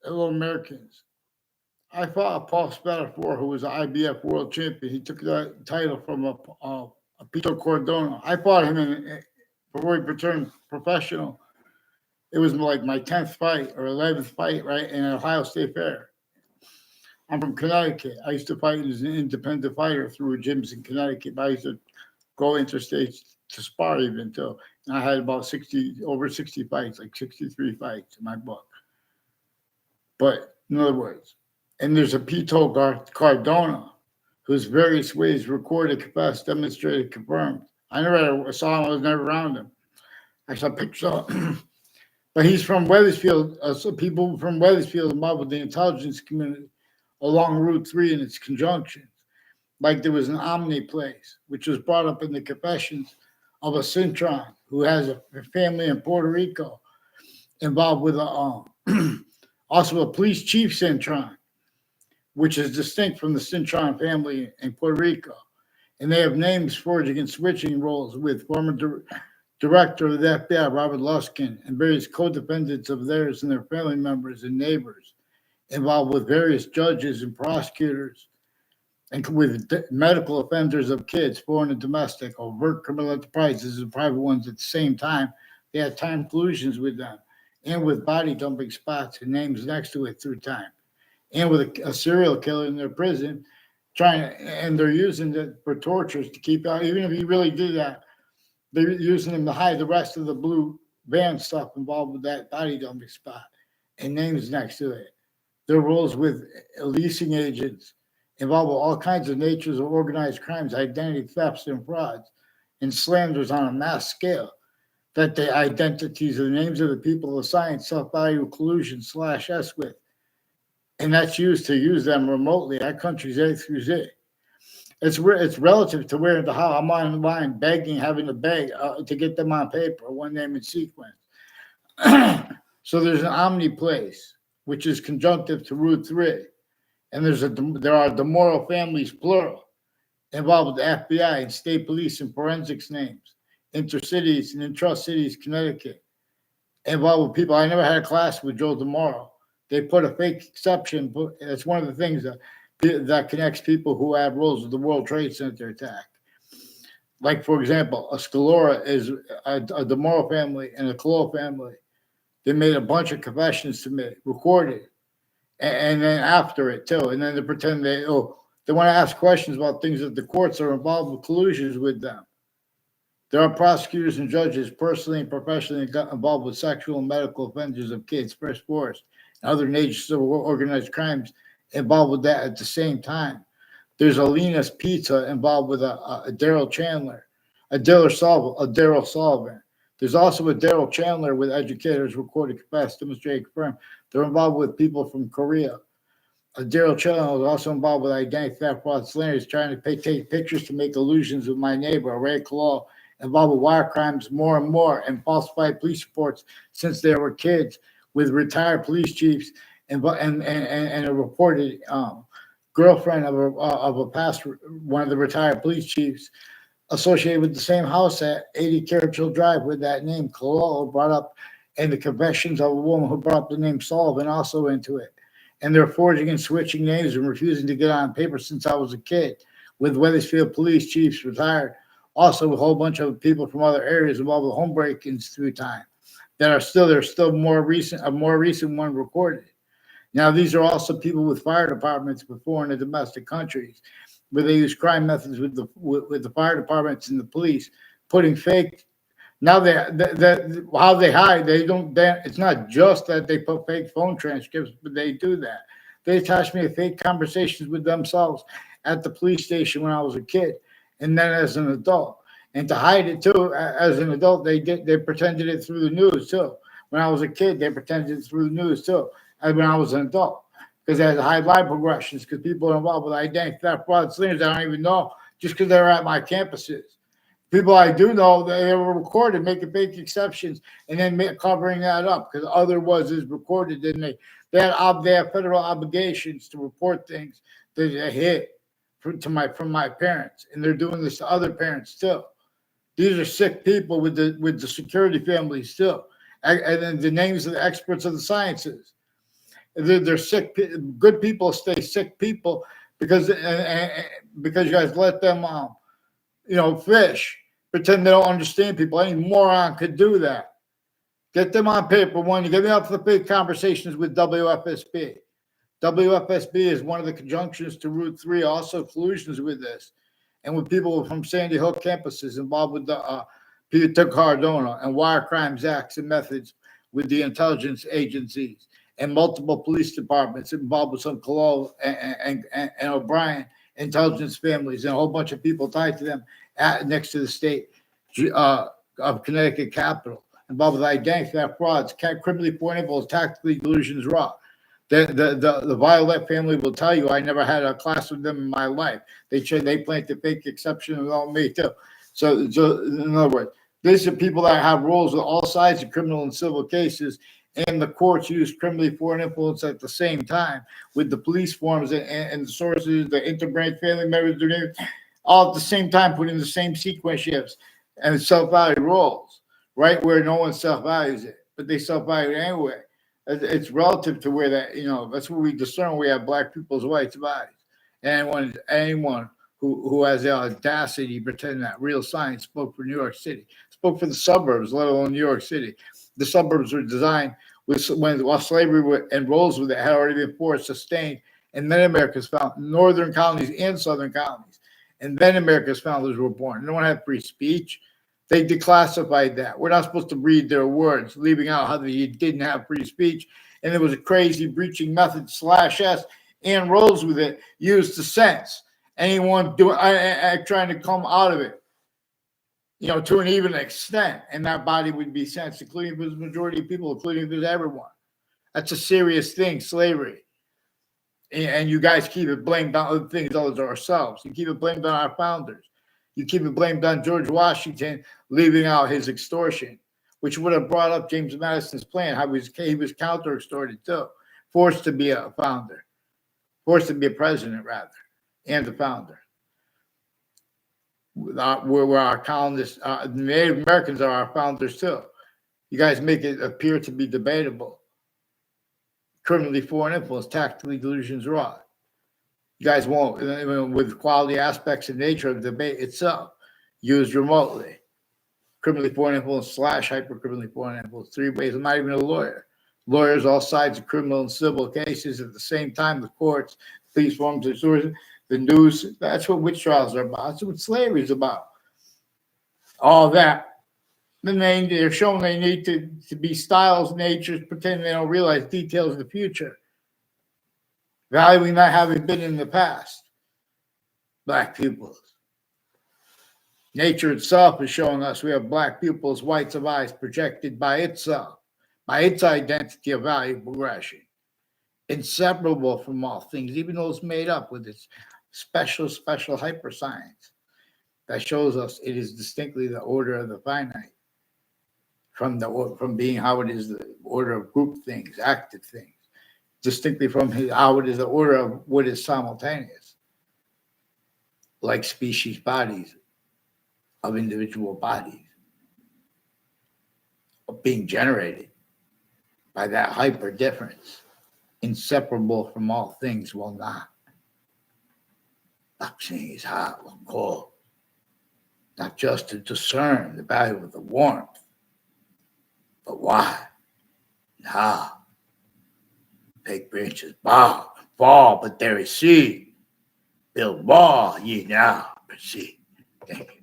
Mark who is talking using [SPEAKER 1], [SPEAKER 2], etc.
[SPEAKER 1] Hello, Americans. I fought Paul Spatafor, who was an IBF world champion. He took that title from a Pito Cordona. I fought him before he turned professional. It was like my 10th fight or 11th fight, right, in an Ohio State Fair. I'm from Connecticut. I used to fight as an independent fighter through gyms in Connecticut. I used to go interstate to spar even too. And I had about 60 fights, like 63 fights in my book. But in other words, and there's a Pito Cardona, whose various ways recorded, confessed, demonstrated, confirmed. I never saw him. I was never around him. I saw pictures of him. But he's from Weathersfield. So people from Weathersfield involved with the intelligence community along Route 3 and its conjunctions. Like there was an Omni place, which was brought up in the confessions of a Cintron who has a family in Puerto Rico involved with also a police chief Cintron, which is distinct from the Cintron family in Puerto Rico. And they have names forging and switching roles with former director of the FBI, Robert Luskin, and various co-defendants of theirs and their family members and neighbors, involved with various judges and prosecutors, and with medical offenders of kids, foreign and domestic, overt criminal enterprises and private ones at the same time. They had time collusions with them, and with body dumping spots and names next to it through time, and with a serial killer in their prison, and they're using it for tortures to keep out. Even if he really did that, they're using him to hide the rest of the blue van stuff involved with that body dumping spot and names next to it. Their roles with leasing agents involved with all kinds of natures of organized crimes, identity thefts and frauds, and slanders on a mass scale. That the identities of the names of the people assigned self-value collusion /S with. And that's used to use them remotely at countries A through Z. It's relative to where the how I'm online begging, having to beg to get them on paper, one name in sequence. So there's an Omni place, which is conjunctive to Route 3. And there are DeMoro families, plural, involved with the FBI and state police and forensics names, intercities and intra-cities, Connecticut, involved with people. I never had a class with Joe DeMoro. They put a fake exception, but it's one of the things that connects people who have roles with the World Trade Center attack. Like, for example, a Scalora is a DeMoro family and a Colo family. They made a bunch of confessions to me, recorded, and then after it too. And then they pretend they want to ask questions about things that the courts are involved with collusions with them. There are prosecutors and judges personally and professionally involved with sexual and medical offenders of kids, first force, and other natures of organized crimes involved with that at the same time. There's Alina's Pizza involved with a Daryl Chandler, a Daryl Sullivan. There's also a Daryl Chandler with educators recorded, confessed, demonstrated, confirmed. They're involved with people from Korea. A Daryl Chandler was also involved with identity theft, fraud, slanders, trying to take pictures to make illusions with my neighbor, Ray Colo, involved with wire crimes more and more, and falsified police reports since they were kids, with retired police chiefs and a reported girlfriend of a past one of the retired police chiefs associated with the same house at 80 Carroll Drive with that name, Colo, brought up, and the confessions of a woman who brought up the name Sullivan also into it. And they're forging and switching names and refusing to get on paper since I was a kid, with Weathersfield police chiefs retired. Also, a whole bunch of people from other areas involved with home break-ins through time that there's still a more recent one recorded. Now, these are also people with fire departments with foreign and domestic countries, where they use crime methods with the fire departments and the police, putting fake. Now how they hide, it's not just that they put fake phone transcripts, but they do that. They attach me to fake conversations with themselves at the police station when I was a kid, and then as an adult. And to hide it too, as an adult, they pretended it through the news too. When I was a kid, they pretended it through the news too. And when I was an adult, because they had high line progressions, because people are involved with identity theft, fraud, slanders I don't even know, just because they're at my campuses. People I do know, they were recorded, making fake exceptions, and then covering that up because otherwise is recorded. And they have federal obligations to report things that they hid from my parents, and they're doing this to other parents too. These are sick people with the security families too, and then the names of the experts of the sciences. They're sick. Good people stay sick people because because you guys let them, fish, pretend they don't understand people. Any moron could do that. Get them on paper. One, you get me up for the big conversations with WFSB. WFSB is one of the conjunctions to Route 3, also collusions with this, and with people from Sandy Hook campuses involved with the Peter Cardona and wire crimes acts and methods with the intelligence agencies and multiple police departments involved with some Colon and O'Brien intelligence families and a whole bunch of people tied to them next to the state of Connecticut Capitol, involved with identity theft, frauds, criminally pointable, tactically delusions, raw. The Violet family will tell you I never had a class with them in my life. They planted fake exception on me too. So in other words, these are people that have roles with all sides of criminal and civil cases, and the courts use criminally foreign influence at the same time with the police forms and the sources, the interbranch family members, all at the same time, putting the same sequence shifts and self-value roles, right where no one self-values it, but they self-value it anyway. It's relative to where that's where we discern we have black people's whites bodies. Anyone who has the audacity to pretend that real science spoke for New York City, spoke for the suburbs, let alone New York City. The suburbs were designed while slavery and roles with it had already been forced, sustained, and then America's found northern colonies and southern colonies. And then America's founders were born. No one had free speech. They declassified that. We're not supposed to read their words, leaving out how they didn't have free speech. And there was a crazy breaching method /S and rolls with it used to censor anyone trying to come out of it, to an even extent. And that body would be censored, including if it was the majority of people, including if it was everyone. That's a serious thing, slavery. And you guys keep it blamed on other things other than ourselves. You keep it blamed on our founders. You keep it blamed on George Washington leaving out his extortion, which would have brought up James Madison's plan, how he was counter-extorted too, forced to be a founder, forced to be a president, rather, and the founder. Where our colonists, the Native Americans are our founders too. You guys make it appear to be debatable. Criminally foreign influence, tactically delusions, raw. You guys won't, with quality aspects and nature of the debate itself, used remotely. Criminally foreign influence / hyper-criminally foreign influence, 3 ways. I'm not even a lawyer. Lawyers, all sides of criminal and civil cases at the same time, the courts, police forms, the news. That's what witch trials are about. That's what slavery is about. All that. Then they're showing they need to be styles, natures, pretending they don't realize details of the future. Valuing not having been in the past. Black pupils. Nature itself is showing us we have black pupils, whites of eyes projected by itself, by its identity of value progression. Inseparable from all things, even those made up with its special hyperscience. That shows us it is distinctly the order of the finite. From being how it is the order of group things, active things. Distinctly from how it is the order of what is simultaneous, like species bodies of individual bodies of being generated by that hyper difference, inseparable from all things will not. Not saying is hot or cold, not just to discern the value of the warmth, but why and how. Fake branches bow and fall, but there is seed. Build wall ye now proceed. Thank you.